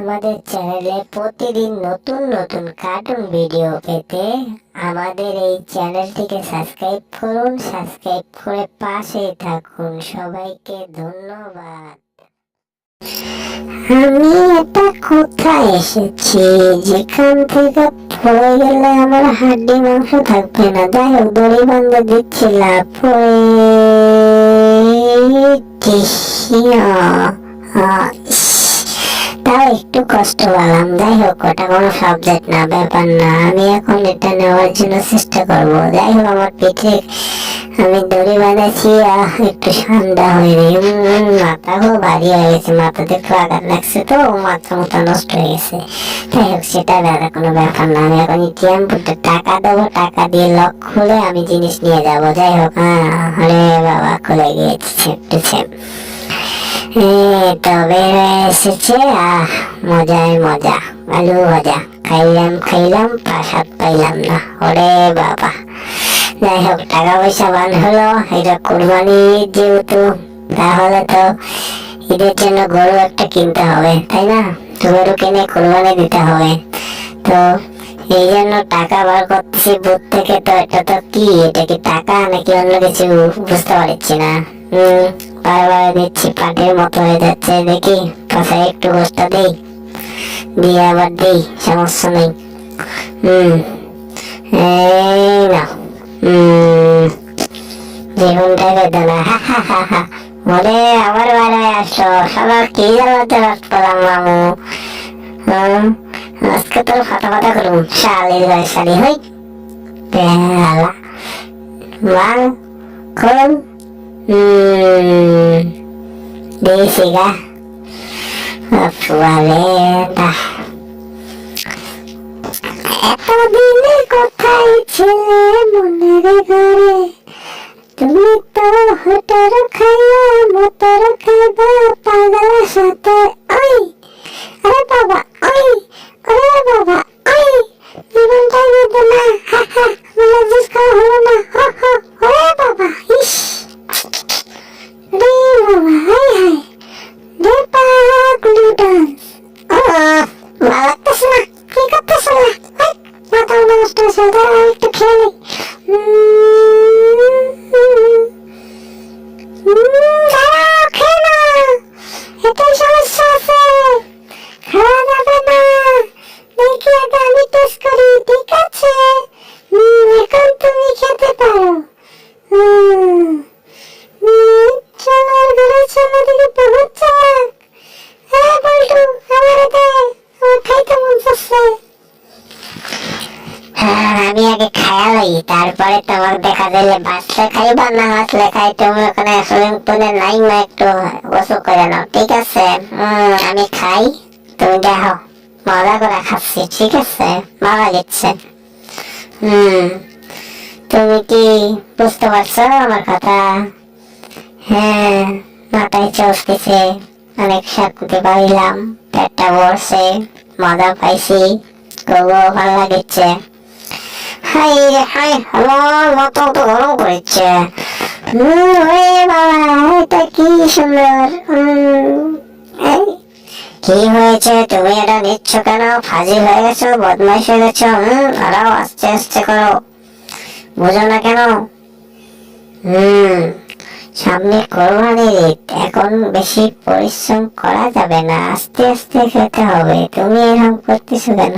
আমাদের চ্যানেলে প্রতিদিন নতুন নতুন কার্টুন ভিডিও পেতে আমাদের এই চ্যানেলটিকে সাবস্ক্রাইব করুন। সাবস্ক্রাইব করে পাশেই থাকুন। সবাইকে ধন্যবাদ। আমি এটা কোথায় এসেছি যেখান থেকে পড়ে গেলে আমার হাড্ডি মাংস থাকবে না। যাই হোক, দড়ি বান্ধা দিচ্ছিলাম তাও একটু কষ্ট পেলাম। যাই হোক, ওটা কোনো সাবজেক্ট না, ব্যাপার না। আমি এখন এটা নেওয়ার জন্য চেষ্টা করবো। যাই হোক, আমার পিঠে আমি দড়ি বাঁধাচ্ছি, একটু ঠান্ডা হয়নি। মাথাও ভারী হয়ে গেছে, মাথাতে একটু আঘাত লাগছে তো মাথা মতো নষ্ট হয়ে গেছে। যাই হোক, সেটা দাদা কোনো ব্যাপার না। আমি এখন এটিএম বুথে টাকা দেবো, টাকা দিয়ে লক খুলে আমি জিনিস নিয়ে যাবো। যাই হোক, আরে বাবা, খুলে গিয়েছে একটু তবে এসেছে। মজায় মজা, আলু ভাজা খাইলাম প্রসাদ পাইলাম না। ওরে বাবা। যাই হোক, টাকা পয়সা বান হলো। এটা কোরবানি যেহেতু, তাহলে তো ঈদের জন্য গরু একটা কিনতে হবে, তাই না? গরু কিনে কোরবানি দিতে হবে। তো এই জন্য টাকা বার করতেছি বুথ থেকে। তো এটা তো কি, এটা কি টাকা নাকি অন্য কিছু বুঝতে পারছি না। বারবার দিচ্ছি, পাটের মতো হয়ে যাচ্ছে। দেখি পাশে একটু গোষ্ঠটা দিই, দিয়ে আবার দিই, সমস্যা নেই। এই না, জীবনটা বেদনা। ওরে আবার বাইরে আসলো, সবার কি জ্বালাতে রাত পেলাম মামু। আজকে তোর ফাটা ফাটা করুন, শালির গায়ে শালি হই বেলা মাল করুন দিয়েছি গা এতদিনে কোথায় ছিলে মনের ঘরে, তুমি তো হোটেল খাইয়া মোটর খাইবা পাগলার সাথে। ওই আরে বাবা, ওই ওরে বাবা, ওই জীবনটা বেদনা। বলে জিস খাওয়া হলো না। ওরে বাবা, ইস রে বাবা, হাই হাই রে পাগলি ডান্স। ভালো লাগতেছে না, কি করতেছে না? মাথা নষ্ট হয়েছে, দাঁড়া একটু খেয়ে নিই। আমি আগে খায়ালই, তারপরে তোমার দেখা দিলে বাঁচলে খাইবা, না বাঁচলে খাই। তুমি ওখানে সুইমিং পুলে নাইমা একটু গোসল করে নাও, ঠিক আছে? আমি খাই, তুমি দেখো মজা করে খাচ্ছি, ঠিক আছে? ভালো লাগছে। তুমি কি বুঝতে পারছো আমার কথা? হ্যাঁ, মাথায় চলতেছে, অনেক শান্তি পাইলাম, পেটটা ভরছে, মজা পাইছি, খুব ভালো লাগছে। হাই রে হাই, আমার মাথা তো গরম করেছে। এটা কি সুন্দর। কি হয়েছে, তুমি এটা নিচ্ছ কেন? ফাজিল হয়ে গেছো, বদমাইশ হয়ে গেছো। আরো আস্তে আস্তে করো, বুঝো না কেন? সামনে কোরবানির ঈদ, এখন বেশি পরিশ্রম করা যাবে না, আস্তে আস্তে খেতে হবে। তুমি এরকম করতেছো কেন?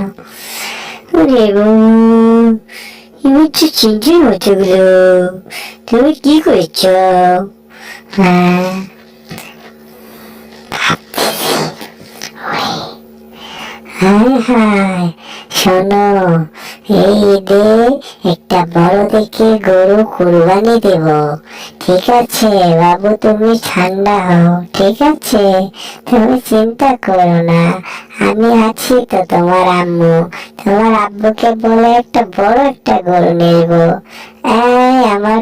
চিন্তা হচ্ছে গুলো, তুমি কি করছ? শোনো, এই ঈদে একটা বড় দেখে গরু কুরবানি দেব, ঠিক আছে বাবু? তুমি ঠান্ডা হও, ঠিক আছে? তুমি চিন্তা করো না, আমি আছি তো। তোমার আম্মু, তোমার আব্বুকে বলে একটা বড় একটা গরু নেব। আমার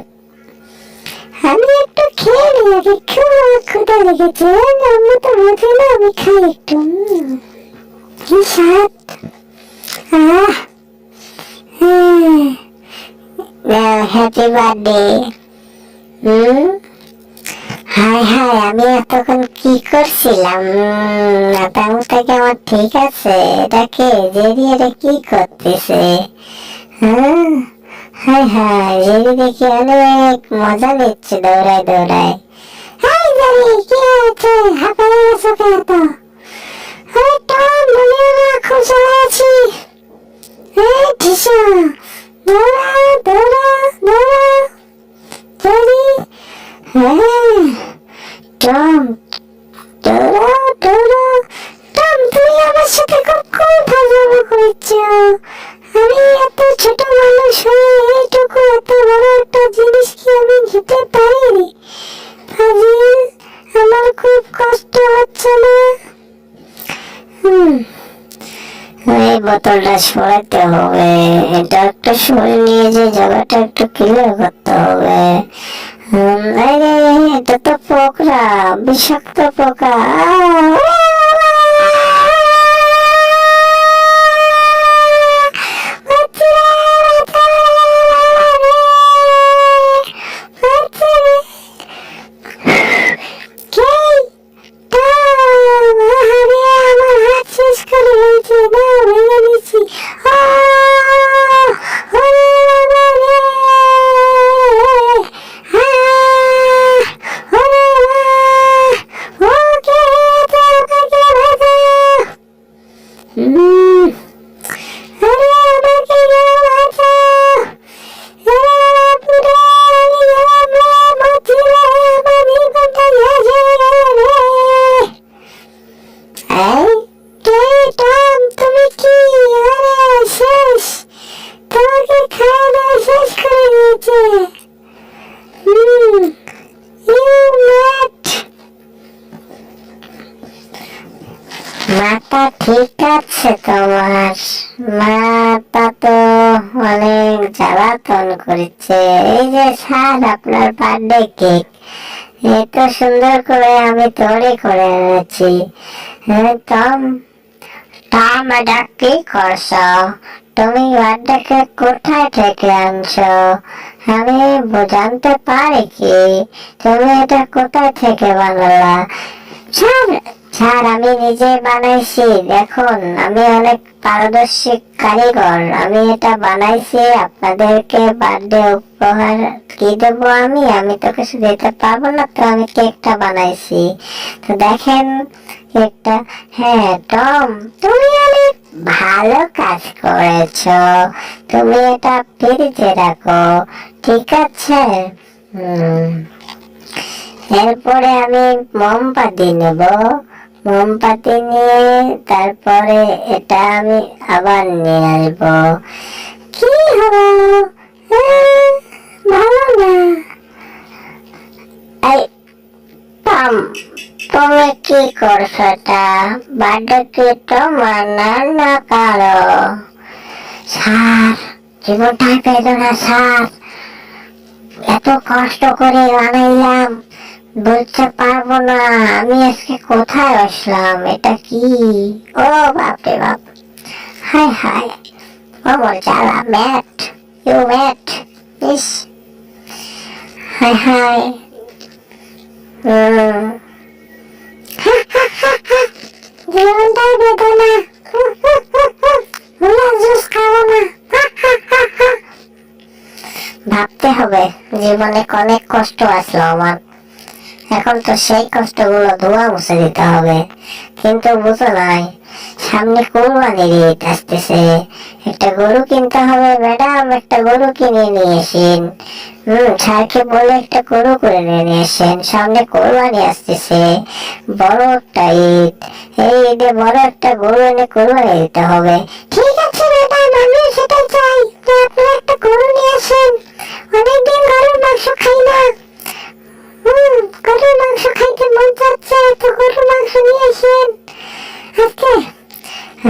আমি একটু খেয়ে নিই আগে, খুব ক্ষুধা লেগেছে। আম্মু তো বোঝে না, আমি খাই একটু। কি স্বাদ! Happy birthday. হায় হায়, আমি এতক্ষণ কি করছিলাম? মাথার থেকে আমার ঠিক আছে? এটাকে জেরি, এটা কি করতেছে? হ্যাঁ, হায় হায়, জেরি দেখি অনেক মজা নিচ্ছে দৌড়ায় দৌড়ায়। হাই জেরি, কি হয়েছে? হাঁপায়ে গেছো কেন তো? আরে টম, বলিও না, খুব জ্বালা আছি। এই ঠিসা, দৌড়া দৌড়া দৌড়া জেরি। হ্যাঁ টম, দৌড়াও দৌড়াও। টম, তুমি আমার সাথে কখন ফাজলামো করছো? আমি এত ছোট মানুষ হয়ে এইটুকু এত বড় একটা জিনিস কি আমি নিতে পারি? ফাজিল, আমার খুব কষ্ট হচ্ছে না? এই বোতলটা সরাতে হবে, এটা একটা সরে নিয়ে যে জায়গাটা একটু ক্লিয়ার করতে হবে। আরে এটা তো পোকা, বিষাক্ত পোকা। মাথা ঠিক আছে তোমার? মাথা তো অনেক জ্বালাতন করেছে। এই যে স্যার, আপনার বার্থডে কেক এত সুন্দর করে আমি তৈরি করে এনেছি। টম, টম, এটা কি করছো? তুমি বার্থডে কেক কোথায় থেকে আনছো? আমি জানতে পারি কি তুমি এটা কোথায় থেকে বানালা? স্যার, স্যার, আমি নিজে বানাইছি। দেখুন, আমি অনেক পারদর্শী কারিগর। আমি এটা বানাইছি আপনাদেরকে বার্থডে উপহার। কি দেবো আমি? আমি তো কিছু দিতে পারবো না, তো আমি কেকটা বানাইছি। তো দেখেন কেকটা। হ্যাঁ টম, তুমি অনেক ভালো কাজ করেছো। তুমি এটা ফ্রিজে রাখো, ঠিক আছে? এরপরে আমি মোমবাতি নেব। মোমবাতি নিয়ে তারপরে এটা আমি আবার নিয়ে আসবো। কি হলো? ভালো না? এই টম, তুমি কি করছো? এটা বার্থডে কি তোমার না কারো? স্যার, জীবনটাই বেদনা স্যার। এত কষ্ট করে বানাইলাম, বলতে পারবো না আমি আজকে কোথায় আসলাম। এটা কি? ও বাপরে বাপ, হায় হায়, আমার জ্বালা। ম্যাট, ইউ ম্যাট, ইস, হায় হায়। জীবনটাই বেদনা, জুস খাবো না। ভাবতে হবে, জীবনে অনেক কষ্ট আসলো আমার, এখন তো সেই কষ্টগুলো ধোয়া মুছে দিতে হবে। কিন্তু বুঝো নাই, সামনে কোরবানির ঈদ আসতেছে, একটা গরু কিনতে হবে। ম্যাডাম, একটা গরু কিনে নিয়ে এসেন। স্যারকে বলে একটা গরু করে নিয়ে এসেন, সামনে কোরবানি আসতেছে, বড় একটা ঈদ। এই ঈদে বড় একটা গরু এনে কোরবানি দিতে হবে। ঠিক আছে ম্যাডাম, আমি সেটাই চাই, আপনারা একটা গরু নিয়ে আসেন। অনেকদিন গরুর মাংস খাই না। গরুর মাংস খাইতে মন চাচ্ছে, তো গরুর মাংস নিয়ে আসেন।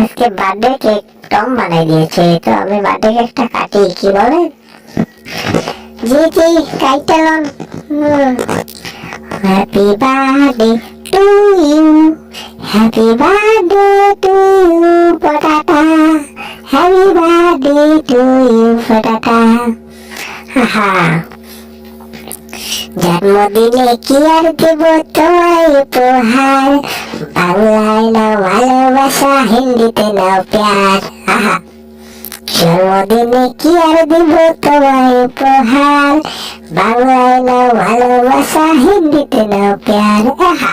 আজকে বার্থডে কেক টম বানাই দিয়েছে, তো আমি বার্থডে কেকটা কাটি, কি বলেন? জি জি, কাইটালন। Happy birthday to you, happy birthday to you পটাটা, হ্যাপি বার্থডে টু ইউ পটাটা। জন্মদিনে কি আর দেব তোমায় উপহার, বাংলায় নাও ভালোবাসা, হিন্দিতে নাও প্যার। আহা, জন্মদিনে কি আর দিব তোমায় উপহার, বাংলায় নাও ভালোবাসা, হিন্দিতে নাও প্যার। আহা,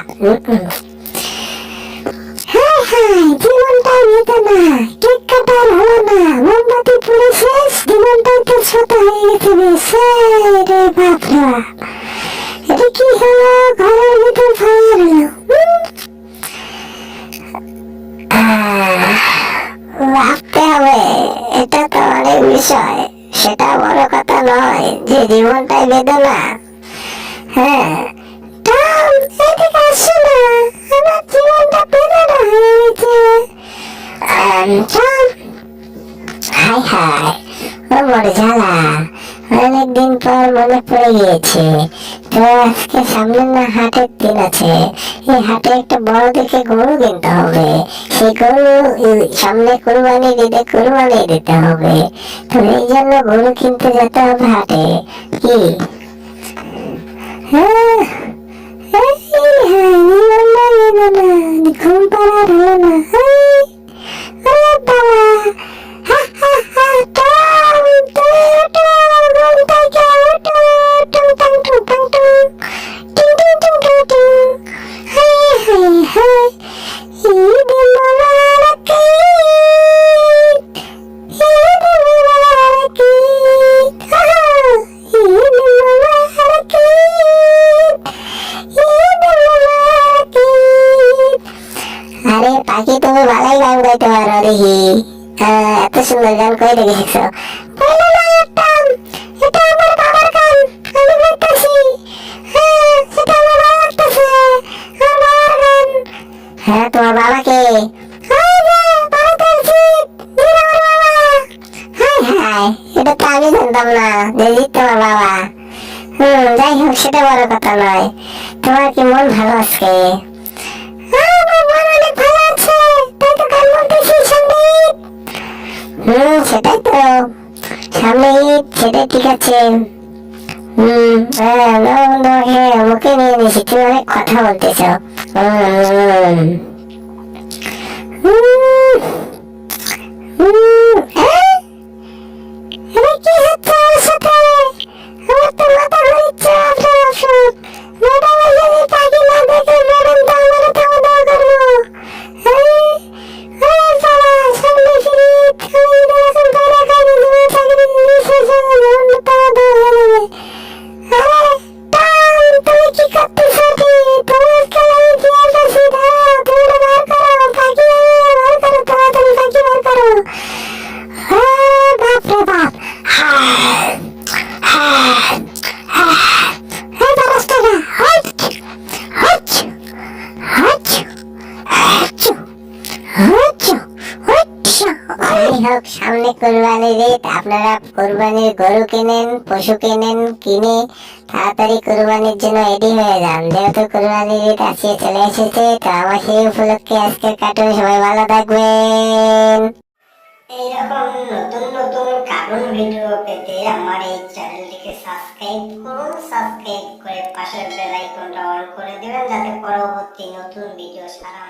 হায় হায়, জীবনটাই নিত না, কেক কাটার হলো না, মোমবাতি পুড়ে শেষ, জীবনটাই তো ছোট হয়ে গেছে বেশ। রে বাপরা, এটা কি হলো, ঘরের ভিতর ফায়ার হলো। ভাবতে হবে, এটা তো অনেক বিষয়, সেটা বড় কথা নয় যে জীবনটাই বেদনা। হ্যাঁ, টম, এদিকে আসো না, আমার জীবনটা বেদনা হয়ে গেছে। টম, হাই হাই, ও বড় জ্বালা, অনেকদিন পর মনে পড়ে গিয়েছে। তো আজকে সামনে না হাটের দিন আছে, এই হাটে একটা বড় দেখে গরু কিনতে হবে। সেই গরু সামনে কুরবানির ঈদে কুরবানি দিতে হবে, তো এই জন্য গরু কিনতে যেতে হবে হাটে। কি হ্যাঁ, ঘুম পাড়ার হলো না। আরে পাখি, তুমি ভালোই গান গাইতে পারো দেখি। এত সুন্দর গান কই থেকে শিখছো? এটা আমার বাবার গান, আমি গাইতেছি। এটা আমার ভালো লাগতেছে, আমার বাবার গান। হ্যাঁ, তোমার বাবাকে? এটা তো আমি জানতাম না যে জিৎ তোমার বাবা। যাই হোক, সেটা বড় কথা নয়। তোমার কি মন ভালো আজকে? সেটাই তো, সামনে ঈদ, সেটাই ঠিক আছে। তোমাকে মুখে নিয়ে নিয়েছি, তুমি অনেক কথা বলতেছ। কি হচ্ছে আমার সাথে? আমার তো মাথা ঘুরছে। ম্যাডাম যদি পাখি না দেখে, ম্যাডাম তো আমার খাওয়া দাওয়া করবো। সামনে ফিরে এখন বাইরে খাইনি, তোমার চাকরি তুমি কি করতেছ? তোমার খেলায় কি আছে? তুমি বার করো পাখি, বার করো তাড়াতাড়ি, পাখি বার করো। বাপ রে বাপ, সামনে কুরবানির ঈদ, আপনারা কুরবানির গরু কিনেন, পশু কিনেন, কিনে তাড়াতাড়ি কুরবানির জন্য রেডি হয়ে যান, যেহেতু কুরবানির ঈদ আসিয়ে চলে এসেছে। তো আমার সেই উপলক্ষে আজকের কার্টুন, সবাই ভালো থাকবেন। এইরকম নতুন নতুন কার্টুন ভিডিও পেতে আমার এই চ্যানেলটিকে সাবস্ক্রাইব করুন, সাবস্ক্রাইব করে পাশের বেল আইকনটা অন করে দেবেন, যাতে পরবর্তী নতুন ভিডিও ছাড়া